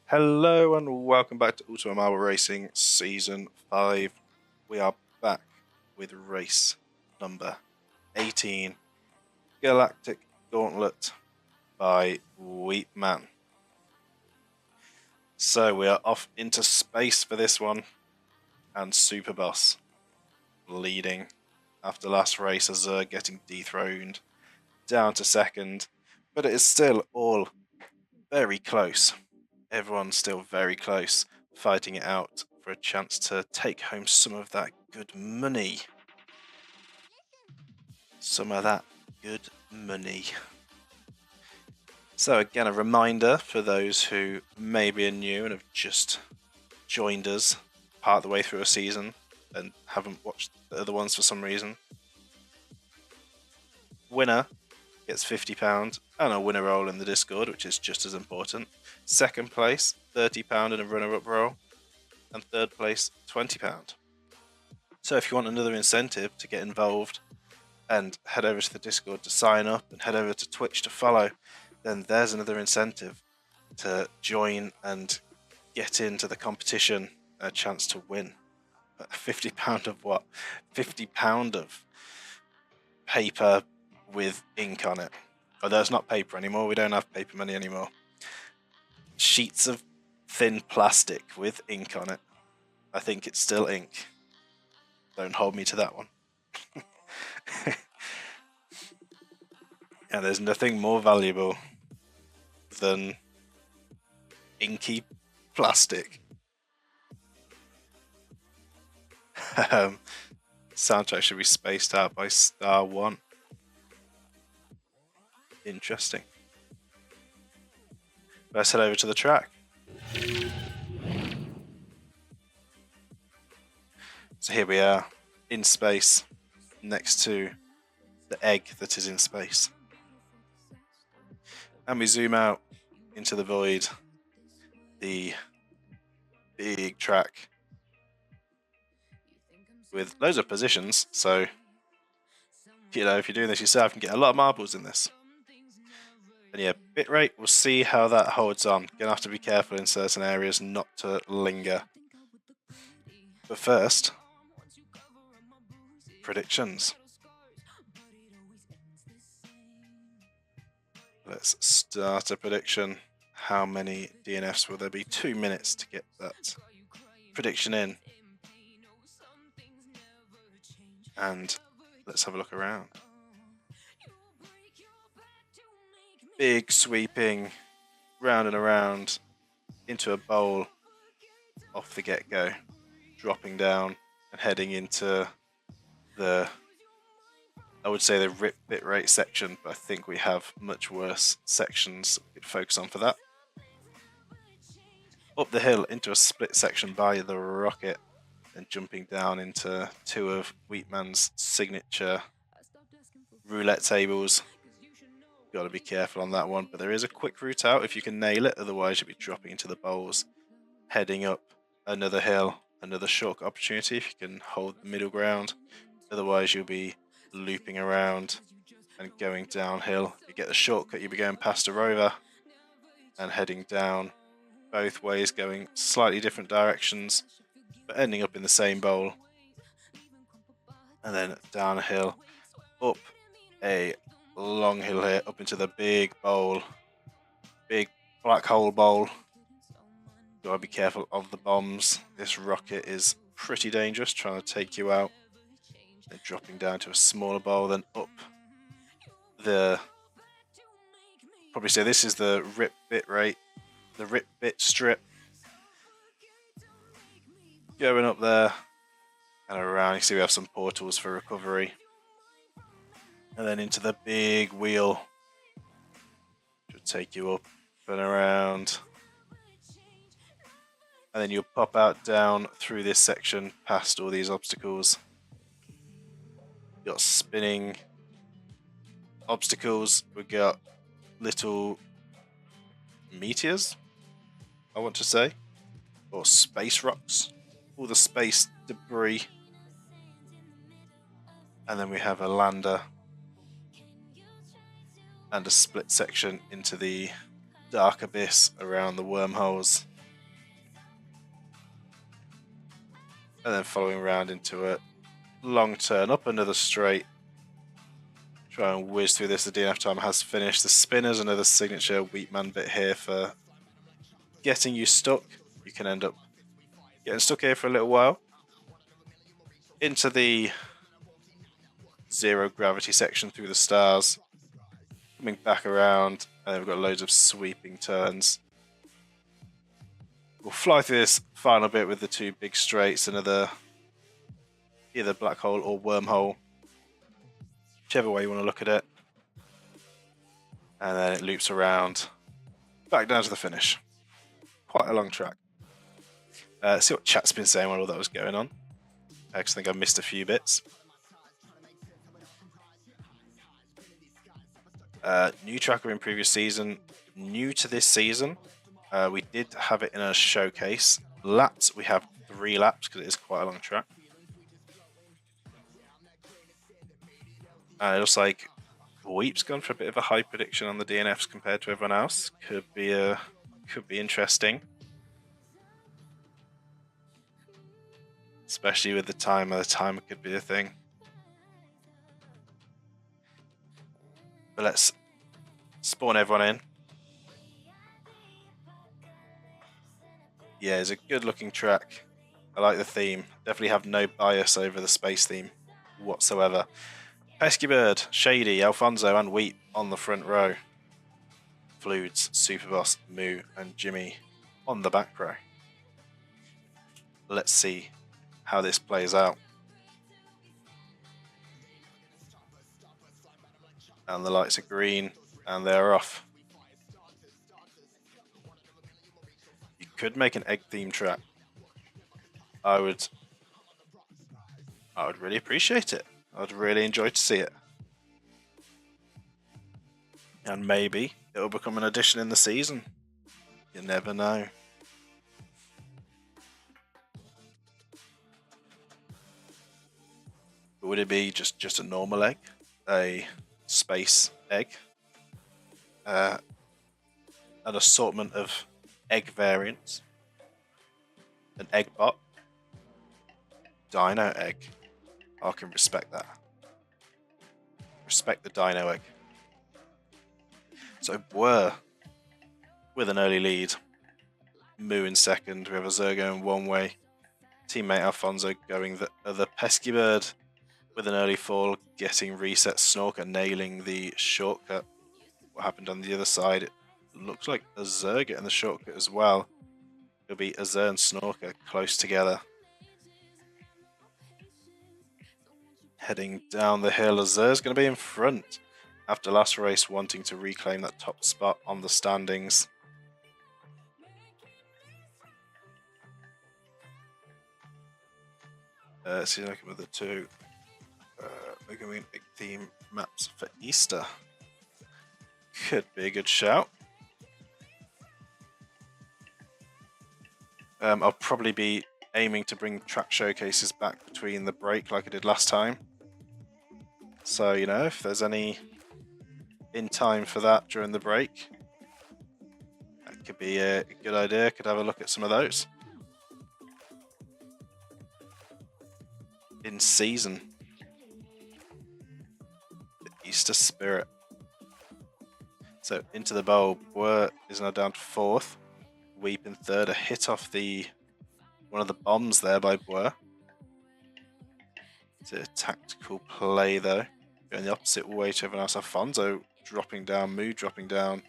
Hello and welcome back to Ultimate Marble Racing Season 5. We are back with race number 18, Galactic Gauntlet by Wheatman. So we are off into space for this one, and Superboss leading after last race as getting dethroned down to second, but it is still all very close. Everyone's still very close, fighting it out for a chance to take home some of that good money. So again, a reminder for those who maybe are new and have just joined us part of the way through a season and haven't watched the other ones for some reason. Winner gets £50 and a winner roll in the Discord, which is just as important. Second place, £30 in a runner-up roll. And third place, £20. So if you want another incentive to get involved and head over to the Discord to sign up and head over to Twitch to follow, then there's another incentive to join and get into the competition, a chance to win. £50 of what? £50 of paper with ink on it. Although it's not paper anymore, we don't have paper money anymore. Sheets of thin plastic with ink on it. I think it's still ink. Don't hold me to that one. And there's nothing more valuable than inky plastic. Soundtrack should be spaced out by Star 1. Interesting. Let's head over to the track. So here we are, in space, next to the egg that is in space. And we zoom out into the void, the big track with loads of positions, so if you're doing this yourself, you can get a lot of marbles in this. And yeah, bitrate, we'll see how that holds on. Gonna have to be careful in certain areas not to linger. But first, predictions. Let's start a prediction. How many DNFs will there be? 2 minutes to get that prediction in. And let's have a look around. Big sweeping round and around into a bowl off the get-go, dropping down and heading into the, I would say, the rip bitrate section, but I think we have much worse sections we could focus on for that. Up the hill into a split section by the rocket, and jumping down into two of Wheatman's signature roulette tables. Got to be careful on that one, but there is a quick route out if you can nail it, otherwise you'll be dropping into the bowls. Heading up another hill, another shortcut opportunity if you can hold the middle ground, otherwise you'll be looping around and going downhill. You get the shortcut, you'll be going past a rover and heading down both ways, going slightly different directions, but ending up in the same bowl. And then down a hill, up a long hill here, up into the big bowl, big black hole bowl. Gotta be careful of the bombs. This rocket is pretty dangerous, trying to take you out. Then dropping down to a smaller bowl, then up the, probably say this is the rip bit rate, the rip bit strip. Going up there and around, you see we have some portals for recovery. And then into the big wheel. Should take you up and around. And then you'll pop out down through this section, past all these obstacles. You've got spinning obstacles. We've got little meteors, I want to say, or space rocks. All the space debris. And then we have a lander and a split section into the dark abyss around the wormholes. And then following around into a long turn up another straight. Try and whiz through this. The DNF time has finished. The spinner's another signature Wheatman bit here for getting you stuck. You can end up getting stuck here for a little while. Into the zero gravity section through the stars. Coming back around, and we've got loads of sweeping turns. We'll fly through this final bit with the two big straights, another either black hole or wormhole, whichever way you want to look at it. And then it loops around, back down to the finish. Quite a long track. See what chat's been saying while all that was going on. I actually think I missed a few bits. New tracker in previous season, new to this season. We did have it in a showcase. Laps, we have 3 laps because it is quite a long track. And it looks like Weep's gone for a bit of a high prediction on the DNFs compared to everyone else. Could be interesting. Especially with the timer. The timer could be a thing. But let's spawn everyone in. Yeah, it's a good looking track. I like the theme. Definitely have no bias over the space theme whatsoever. Pesky Bird, Shady, Alfonso and Wheat on the front row. Fluids, Superboss, Moo and Jimmy on the back row. Let's see how this plays out. And the lights are green and they're off. You could make an egg theme track. I would really appreciate it. I'd really enjoy to see it. And maybe it'll become an addition in the season. You never know. But would it be just a normal egg? A space egg? An assortment of egg variants? An egg bot? Dino egg? I can respect that. Respect the dino egg. So Blur with an early lead. Moo in second. We have Azur going one way. Teammate Alfonso going the other. Pesky Bird with an early fall, getting reset. Snorker nailing the shortcut. What happened on the other side? It looks like Azur getting the shortcut as well. It'll be Azur and Snorker close together. Heading down the hill, Azur's going to be in front after last race, wanting to reclaim that top spot on the standings. See, looking at the two. We're going to theme maps for Easter. Could be a good shout. I'll probably be aiming to bring track showcases back between the break like I did last time. So, you know, if there's any in time for that during the break, that could be a good idea. Could have a look at some of those. In season. The Easter spirit. So into the bowl, Blur is now down to 4th. Weep in 3rd, a hit off one of the bombs there by Blur. It's a tactical play though. Going the opposite way to everyone else. Alfonso dropping down, Moo dropping down,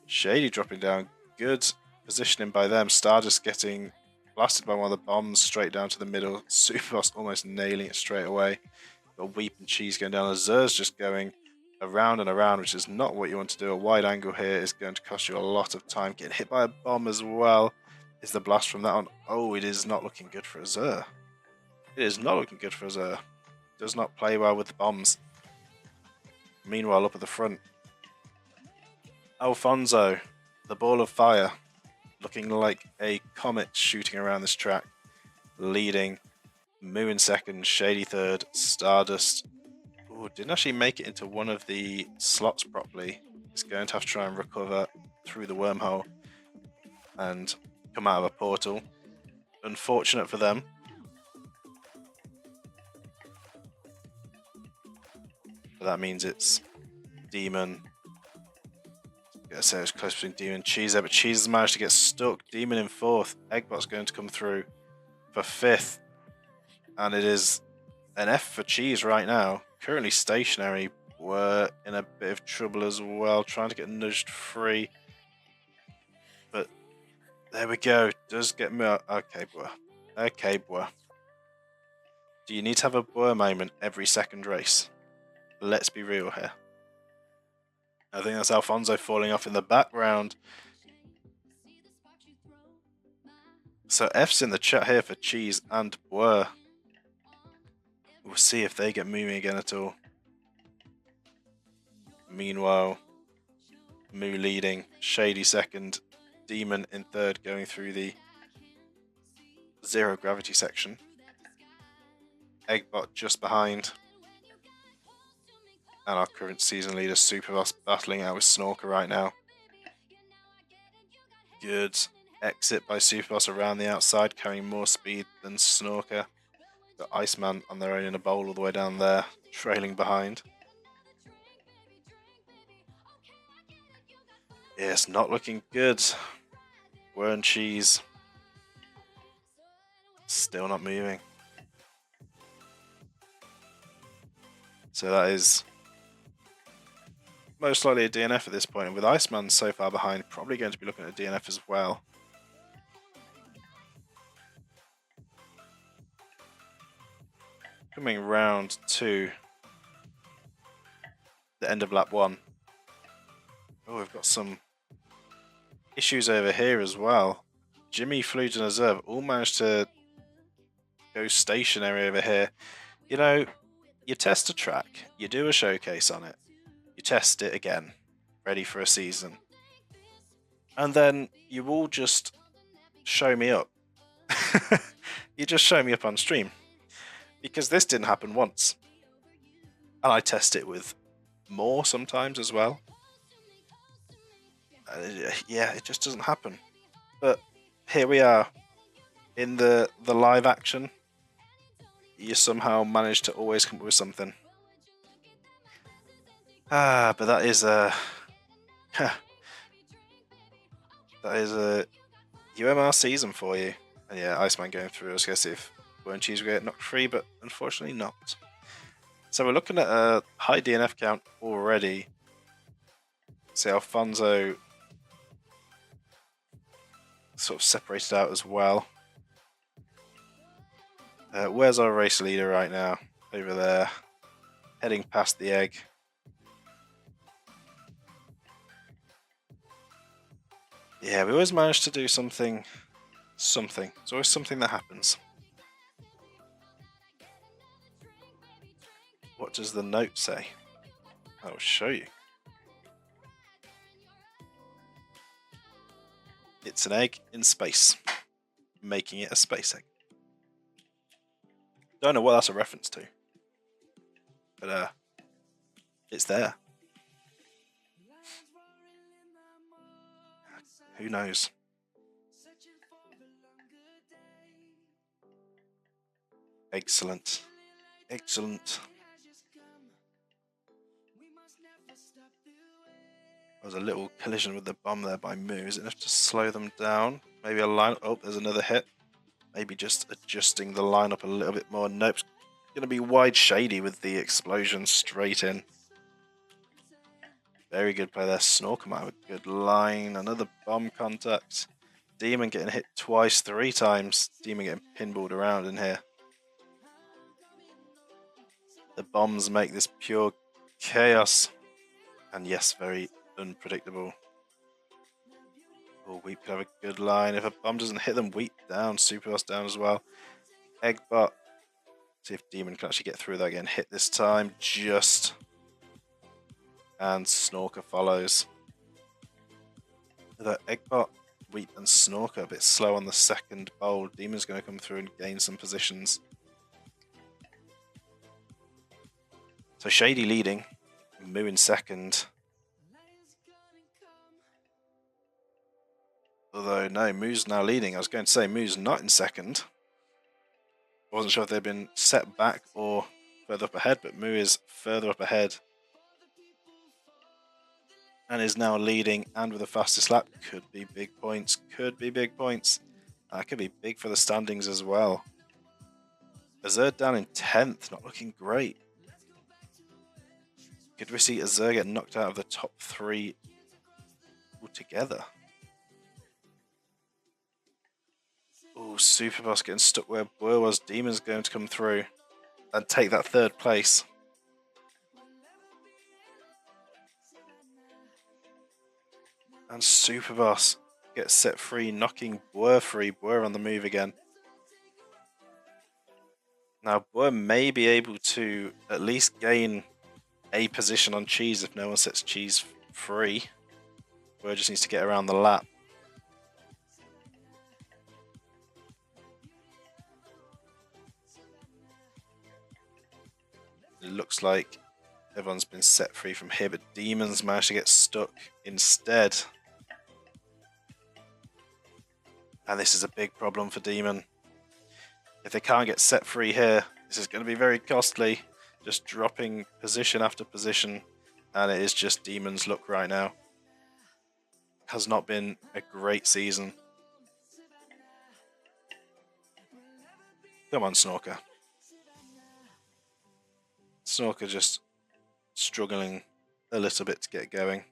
Shady dropping down. Good positioning by them. Stardust getting blasted by one of the bombs straight down to the middle. Superboss almost nailing it straight away. Got Weep and Cheese going down. Azur's just going around and around, which is not what you want to do. A wide angle here is going to cost you a lot of time. Getting hit by a bomb as well. Is the blast from that one? Oh, it is not looking good for Azur. It is not looking good for Azur. Does not play well with the bombs. Meanwhile, up at the front, Alfonso, the ball of fire, looking like a comet shooting around this track, leading. Moo in 2nd, Shady 3rd, Stardust. Ooh, didn't actually make it into one of the slots properly. He's going to have to try and recover through the wormhole and come out of a portal. Unfortunate for them. that means it's Demon. I say it's close between Demon and Cheese there, but Cheese has managed to get stuck. Demon in 4th. Eggbot's going to come through for 5th. And it is an F for Cheese right now. Currently stationary. We're in a bit of trouble as well, trying to get nudged free. But there we go. Does get me. Okay, boy. Okay, boy. Do you need to have a boy moment every second race? Let's be real here. I think that's Alfonso falling off in the background. So F's in the chat here for Cheese and Bois. We'll see if they get moving again at all. Meanwhile, Moo leading, Shady 2nd, Demon in 3rd going through the zero gravity section. Eggbot just behind. And our current season leader, Superboss, battling out with Snorker right now. Good exit by Superboss around the outside, carrying more speed than Snorker. Got Iceman on their own in a bowl all the way down there, trailing behind. Yeah, it's not looking good. Wern Cheese still not moving. So that is most likely a DNF at this point. And with Iceman so far behind, probably going to be looking at a DNF as well. Coming round to the end of lap 1. Oh, we've got some issues over here as well. Jimmy, Flute and Azurv all managed to go stationary over here. You know, you test a track, you do a showcase on it, you test it again, ready for a season. And then you all just show me up. You just show me up on stream. Because this didn't happen once. And I test it with more sometimes as well. Yeah, it just doesn't happen. But here we are in the live action. You somehow manage to always come up with something. But that is a UMR season for you. And yeah, Iceman going through. I was gonna see if Wern Cheese will get knocked free, but unfortunately not. So we're looking at a high DNF count already. See, Alfonso sort of separated out as well. Where's our race leader right now? Over there, heading past the egg. Yeah, we always manage to do something. It's always something that happens. What does the note say? I'll show you. It's an egg in space, making it a space egg. Don't know what that's a reference to, but it's there. Who knows? Excellent. Excellent. There was a little collision with the bomb there by Moo. Is it enough to slow them down? Maybe a line. Oh, there's another hit. Maybe just adjusting the lineup a little bit more. Nope. It's going to be wide Shady with the explosion straight in. Very good play there. Snorker out with good line. Another bomb contact. Demon getting hit twice, 3 times. Demon getting pinballed around in here. The bombs make this pure chaos. And yes, very unpredictable. Oh, Weep could have a good line. If a bomb doesn't hit them, Weep down. Superboss down as well. Eggbot. See if Demon can actually get through that again. Hit this time. Just. And Snorker follows. The Eggbot, Weep and Snorker a bit slow on the second bowl. Demon's going to come through and gain some positions. So Shady leading. Moo in second. Although, no, Moo's now leading. I was going to say Moo's not in second. I wasn't sure if they'd been set back or further up ahead, but Moo is further up ahead and is now leading, and with the fastest lap. Could be big points, could be big points. Could be big for the standings as well. Azur down in 10th, not looking great. Could we see Azur get knocked out of the top 3 altogether? Oh, Superboss getting stuck where Boer was. Demon's going to come through and take that 3rd place. And Superboss gets set free, knocking Boer free. Boer on the move again. Now, Boer may be able to at least gain a position on Cheese if no one sets Cheese free. Boer just needs to get around the lap. It looks like everyone's been set free from here, but Demon's managed to get stuck instead. And this is a big problem for Demon. If they can't get set free here, this is going to be very costly. Just dropping position after position. And it is just Demon's luck right now. Has not been a great season. Come on, Snorker. Snorker just struggling a little bit to get going.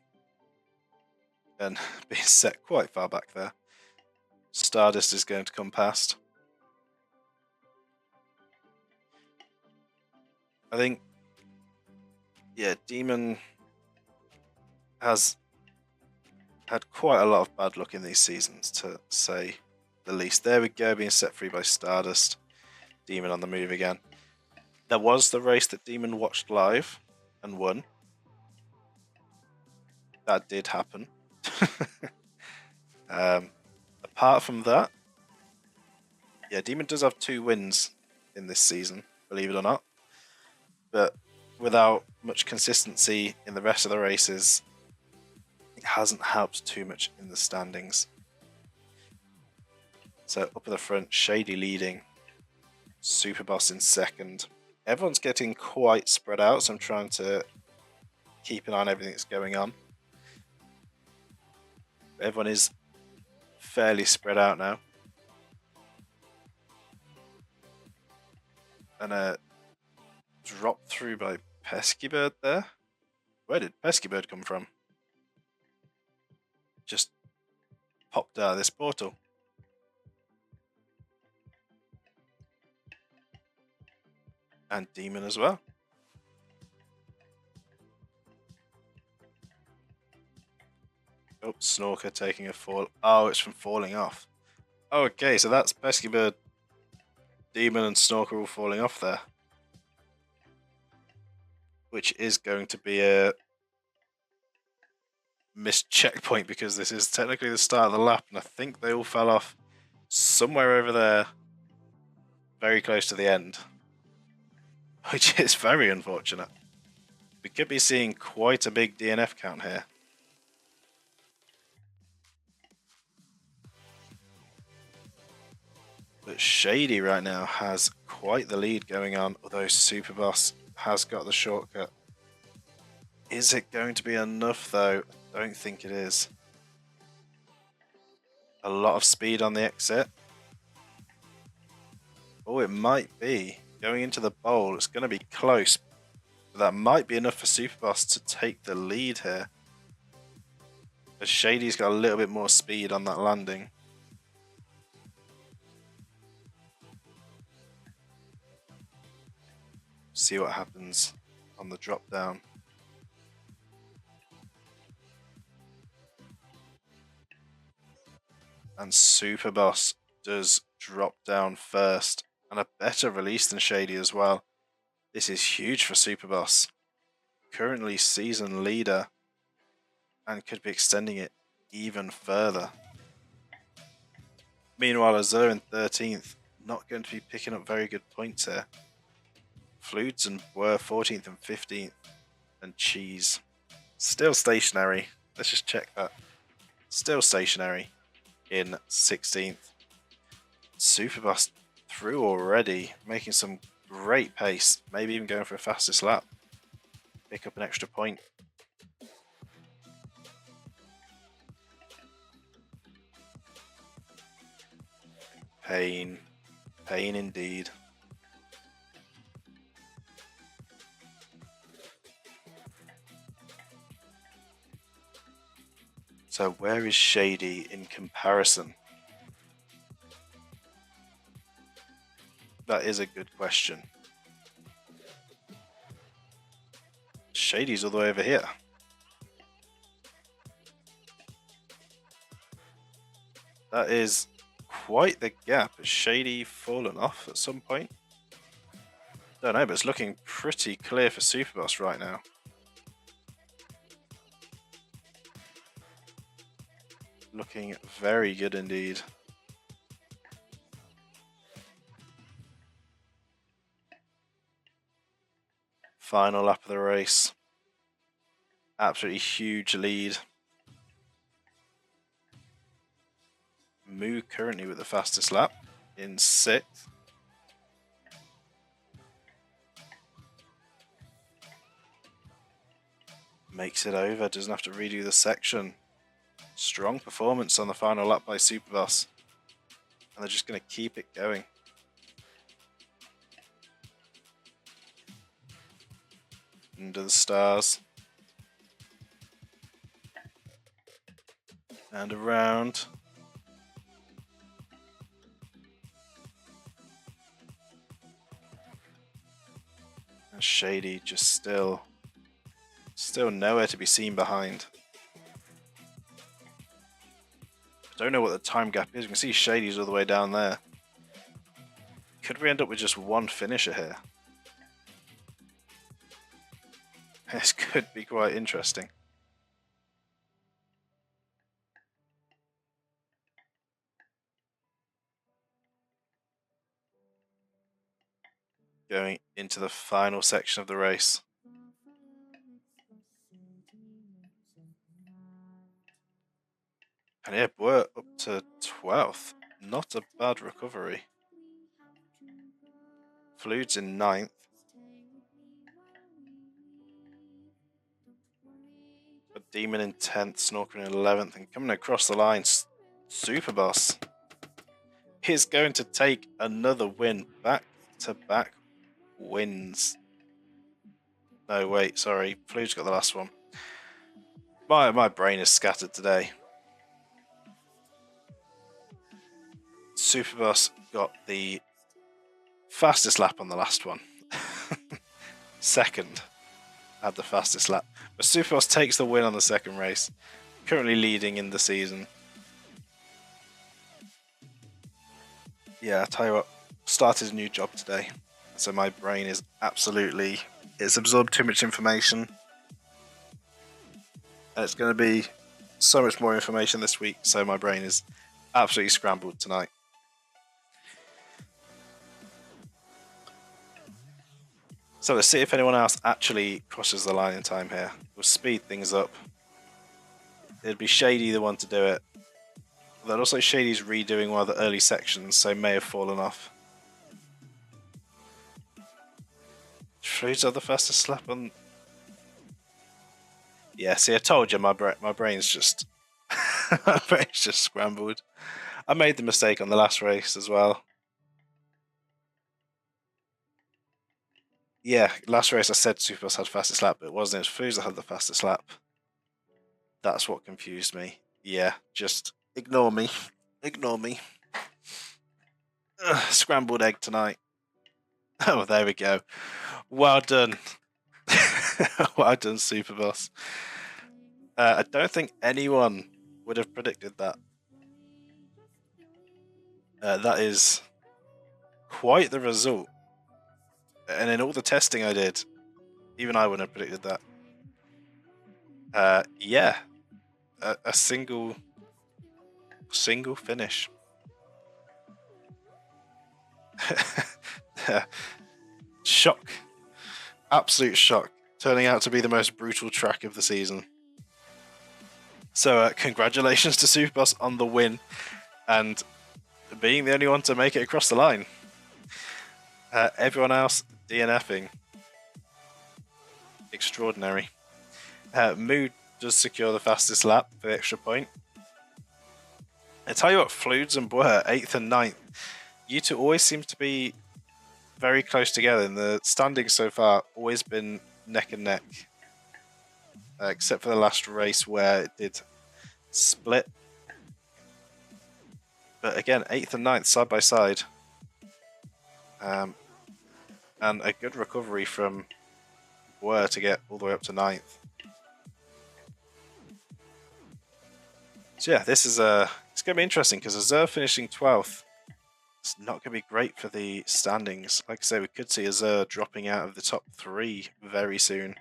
And being set quite far back there. Stardust is going to come past. I think, yeah, Demon has had quite a lot of bad luck in these seasons, to say the least. There we go, being set free by Stardust. Demon on the move again. There was the race that Demon watched live and won. That did happen. Apart from that, yeah, Demon does have 2 wins in this season, believe it or not. But without much consistency in the rest of the races, it hasn't helped too much in the standings. So up at the front, Shady leading, Superboss in 2nd. Everyone's getting quite spread out, so I'm trying to keep an eye on everything that's going on. Everyone is fairly spread out now. And a drop through by Pesky Bird there. Where did Pesky Bird come from? Just popped out of this portal. And Demon as well. Oh, Snorker taking a fall. Oh, it's from falling off. Oh, okay, so that's Pesky Bird, Demon and Snorker all falling off there. Which is going to be a missed checkpoint because this is technically the start of the lap, and I think they all fell off somewhere over there, very close to the end. Which is very unfortunate. We could be seeing quite a big DNF count here. But Shady right now has quite the lead going on, although Superboss has got the shortcut. Is it going to be enough though? I don't think it is. A lot of speed on the exit. Oh, it might be. Going into the bowl, it's going to be close. But that might be enough for Superboss to take the lead here. But Shady's got a little bit more speed on that landing. See what happens on the drop down. And Superboss does drop down first, and a better release than Shady as well. This is huge for Superboss. Currently season leader, and could be extending it even further. Meanwhile, Azur in 13th, not going to be picking up very good points here. Flutes and were 14th and 15th, and Cheese still stationary. Let's just check that. Still stationary in 16th. Superboss through already, making some great pace, maybe even going for a fastest lap. Pick up an extra point. Pain. Pain indeed. So where is Shady in comparison? That is a good question. Shady's all the way over here. That is quite the gap. Has Shady fallen off at some point? Don't know, but it's looking pretty clear for Superboss right now. Looking very good indeed. Final lap of the race. Absolutely huge lead. Moo currently with the fastest lap in 6th. Makes it over, doesn't have to redo the section. Strong performance on the final lap by Superboss. And they're just going to keep it going. Under the stars. And around. And Shady just still nowhere to be seen behind. I don't know what the time gap is. You can see Shady's all the way down there. Could we end up with just one finisher here? This could be quite interesting. Going into the final section of the race. And yeah, we're up to 12th. Not a bad recovery. Fluid's in 9th. A Demon in 10th, Snorker in 11th, and coming across the line, Superboss is going to take another win. Back-to-back wins. No, wait, sorry. Fluid's got the last one. My brain is scattered today. Superboss got the fastest lap on the last one. Second had the fastest lap. But Superboss takes the win on the second race. Currently leading in the season. Yeah, I tell you what, started a new job today. So my brain is absolutely, it's absorbed too much information. And it's going to be so much more information this week. So my brain is absolutely scrambled tonight. So let's see if anyone else actually crosses the line in time here. We'll speed things up. It'd be Shady the one to do it. But also Shady's redoing one of the early sections, so may have fallen off. Fluid's are the fastest lap on. Yeah, see, I told you my brain's just my brain's just scrambled. I made the mistake on the last race as well. Yeah, last race I said Superboss had fastest lap, but it wasn't. It was Fluid that had the fastest lap. That's what confused me. Yeah, just ignore me. Ignore me. Scrambled egg tonight. Oh, there we go. Well done. Well done, Superboss. I don't think anyone would have predicted that. That is quite the result. And in all the testing I did, even I wouldn't have predicted that. Yeah. A single finish. Shock. Absolute shock. Turning out to be the most brutal track of the season. So congratulations to Superboss on the win and being the only one to make it across the line. Everyone else DNFing. Extraordinary. Moo does secure the fastest lap for the extra point. I tell you what, Fluids and Boer, 8th and 9th. you two always seem to be very close together, and the standings so far always been neck and neck, except for the last race where it did split. But again, 8th and 9th side by side, and a good recovery from Were to get all the way up to 9th. So yeah, this is it's going to be interesting because Azure finishing 12th. It's not going to be great for the standings. Like I say, we could see Azure dropping out of the top 3 very soon.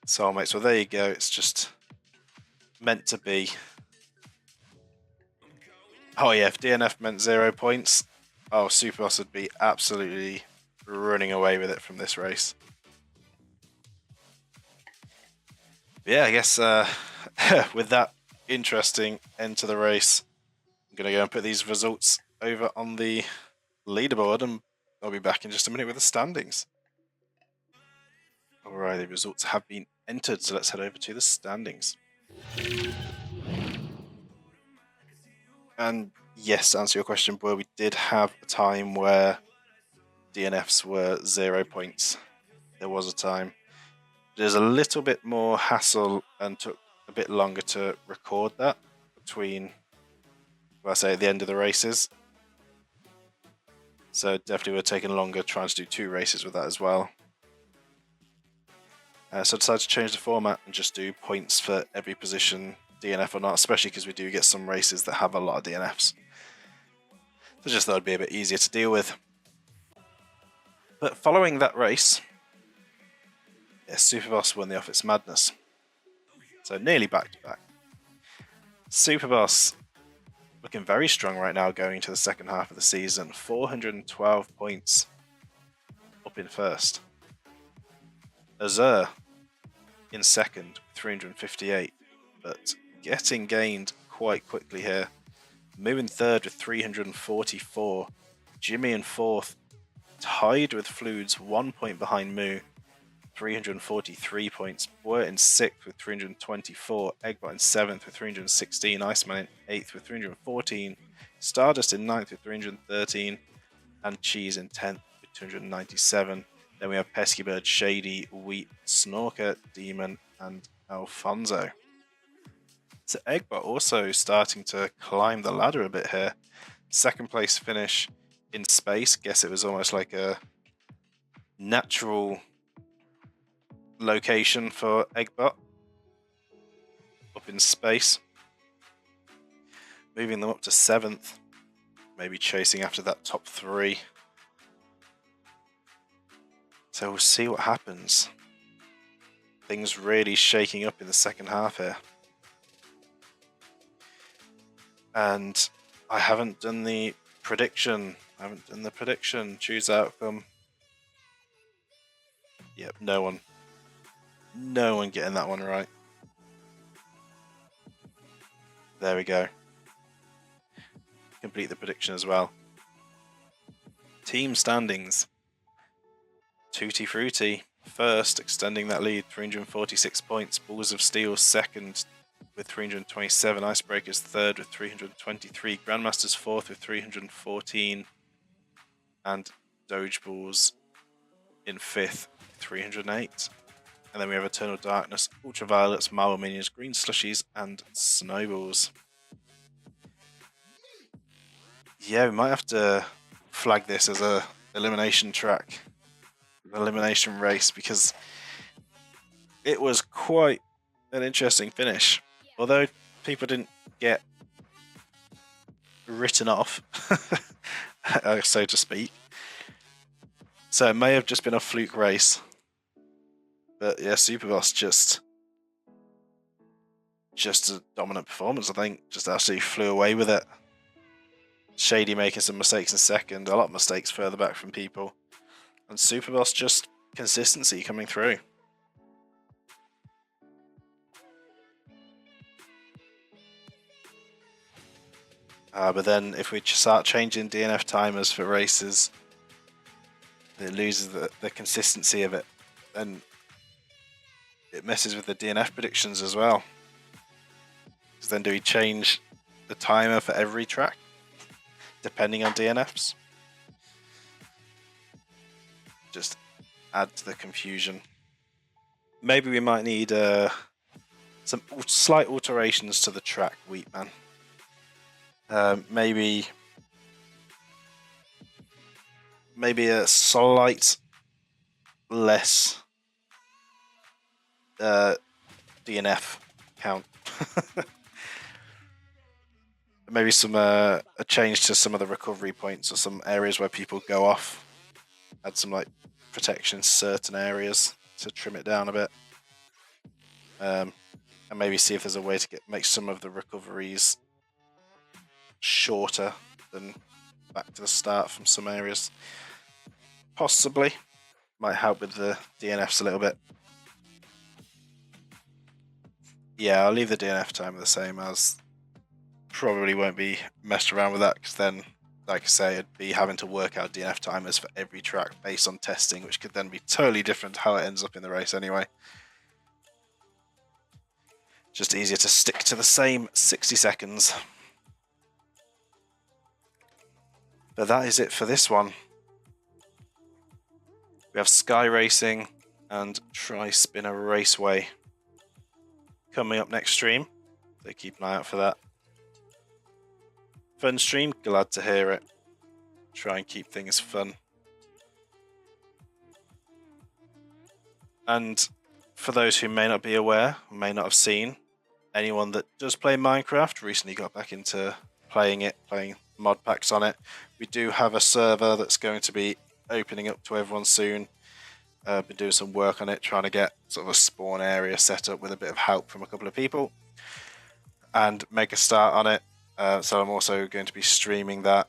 Soulmates, well there you go, it's just meant to be. Oh yeah, if DNF meant 0 points, oh, Superboss would be absolutely running away with it from this race. But yeah, I guess with that interesting end to the race, I'm going to go and put these results over on the leaderboard, and I'll be back in just a minute with the standings. Alright, the results have been entered, so let's head over to the standings. And yes, to answer your question, boy, we did have a time where DNFs were 0 points. There was a time. There's a little bit more hassle and took a bit longer to record that between, well, I say at the end of the races. So definitely we're taking longer trying to do 2 races with that as well. So I decided to change the format and just do points for every position, DNF or not, especially because we do get some races that have a lot of DNFs. So I just thought it'd be a bit easier to deal with. But following that race, yes, Superboss won the Office Madness. So nearly back to back. Superboss looking very strong right now going into the second half of the season. 412 points up in first. Azure in second, 358, but getting gained quite quickly here. Moo in third with 344. Jimmy in fourth, tied with Fludes, 1 point behind Moo, 343 points. Were in sixth with 324. Eggbot in seventh with 316. Iceman in eighth with 314. Stardust in ninth with 313. And Cheese in 10th with 297. Then we have Pesky Bird, Shady, Wheat, Snorker, Demon, and Alfonso. So Eggbot also starting to climb the ladder a bit here. Second place finish in space. Guess it was almost like a natural location for Eggbot. Up in space. Moving them up to 7th. Maybe chasing after that top 3. So we'll see what happens. Things really shaking up in the second half here. And I haven't done the prediction. Choose outcome. Yep, no one getting that one right. There we go. Complete the prediction as well. Team standings. Tutti Frutti first, extending that lead, 346 points. Balls of Steel second with 327. Icebreakers third with 323. Grandmasters fourth with 314. And Doge Balls in fifth, 308. And then we have Eternal Darkness, Ultraviolets, Marble Minions, Green Slushies, and Snowballs. Yeah, we might have to flag this as a elimination track. Elimination race, because it was quite an interesting finish. Although people didn't get written off, so to speak. So it may have just been a fluke race. But yeah, Superboss just a dominant performance, I think. Just absolutely flew away with it. Shady making some mistakes in second, a lot of mistakes further back from people. And Superboss just consistency coming through. But then if we start changing DNF timers for races, it loses the consistency of it. And it messes with the DNF predictions as well. Because then do we change a timer for every track, depending on DNFs. Just add to the confusion. Maybe we might need some slight alterations to the track, Wheatman. Maybe a slight less DNF count. Maybe some a change to some of the recovery points or some areas where people go off. Add some like protection in certain areas to trim it down a bit. And maybe see if there's a way to make some of the recoveries shorter than back to the start from some areas. Possibly. Might help with the DNFs a little bit. Yeah, I'll leave the DNF timer the same as. Probably won't be messed around with that, because then, like I say, it'd be having to work out DNF timers for every track based on testing, which could then be totally different to how it ends up in the race anyway. Just easier to stick to the same 60 seconds. But that is it for this one. We have Sky Racing and Tri-Spinner Raceway coming up next stream, so keep an eye out for that. Fun stream, glad to hear it. Try and keep things fun. And for those who may not be aware, may not have seen, anyone that does play Minecraft, recently got back into playing mod packs on it. We do have a server that's going to be opening up to everyone soon. Been doing some work on it, trying to get sort of a spawn area set up with a bit of help from a couple of people and make a start on it. So I'm also going to be streaming that.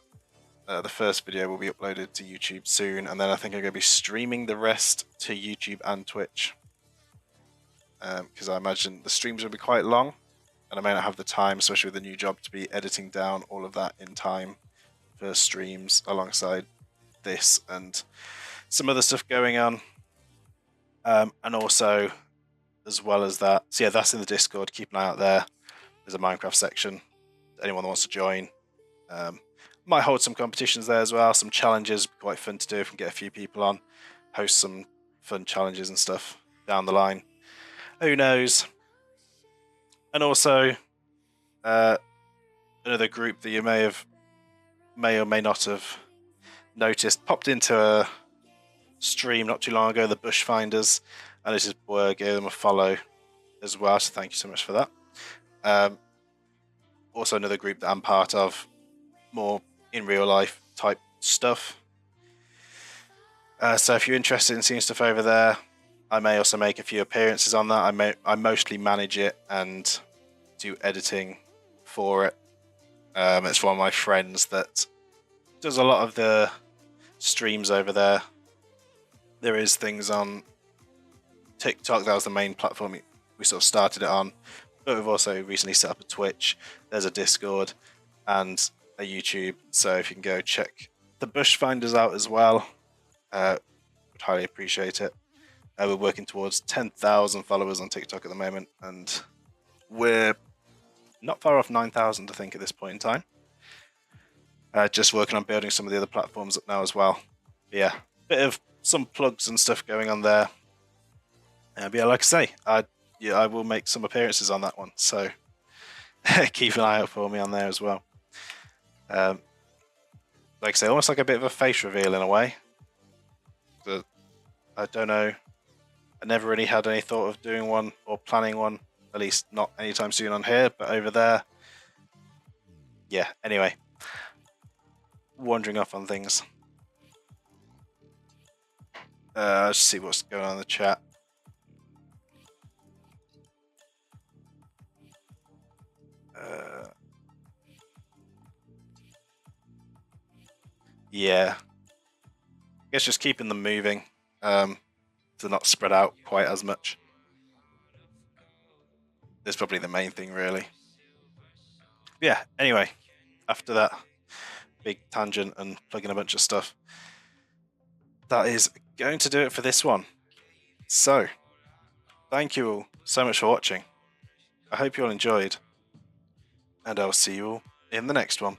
The first video will be uploaded to YouTube soon, and then I think I'm going to be streaming the rest to YouTube and Twitch, because I imagine the streams will be quite long and I may not have the time, especially with the new job, to be editing down all of that in time for streams alongside this and some other stuff going on. And also, as well as that, so yeah, that's in the Discord. Keep an eye out there. There's a Minecraft section. Anyone that wants to join. Might hold some competitions there as well. Some challenges, quite fun to do if we can get a few people on. Host some fun challenges and stuff down the line. Who knows? And also, another group that you may or may not have noticed popped into a stream not too long ago, the Bushfinders, and this is Boy, gave them a follow as well, so thank you so much for that. Also another group that I'm part of, more in real life type stuff. So if you're interested in seeing stuff over there, I may also make a few appearances on that. I mostly manage it and do editing for it. It's one of my friends that does a lot of the streams over there. There is things on TikTok. That was the main platform we sort of started it on. But we've also recently set up a Twitch. There's a Discord and a YouTube. So if you can go check the Bushfinders out as well, would highly appreciate it. We're working towards 10,000 followers on TikTok at the moment, and we're not far off 9,000, I think, at this point in time. Just working on building some of the other platforms up now as well. But yeah, bit of some plugs and stuff going on there. But yeah, like I say, I will make some appearances on that one, so keep an eye out for me on there as well. Like I say, almost like a bit of a face reveal in a way. But I don't know. I never really had any thought of doing one or planning one, at least not anytime soon on here, but over there. Yeah, anyway. Wandering off on things. Let's see what's going on in the chat. Yeah. I guess just keeping them moving to not spread out quite as much. Is probably the main thing, really. Yeah, anyway, after that big tangent and plugging a bunch of stuff, that is going to do it for this one. So, thank you all so much for watching. I hope you all enjoyed, and I'll see you all in the next one.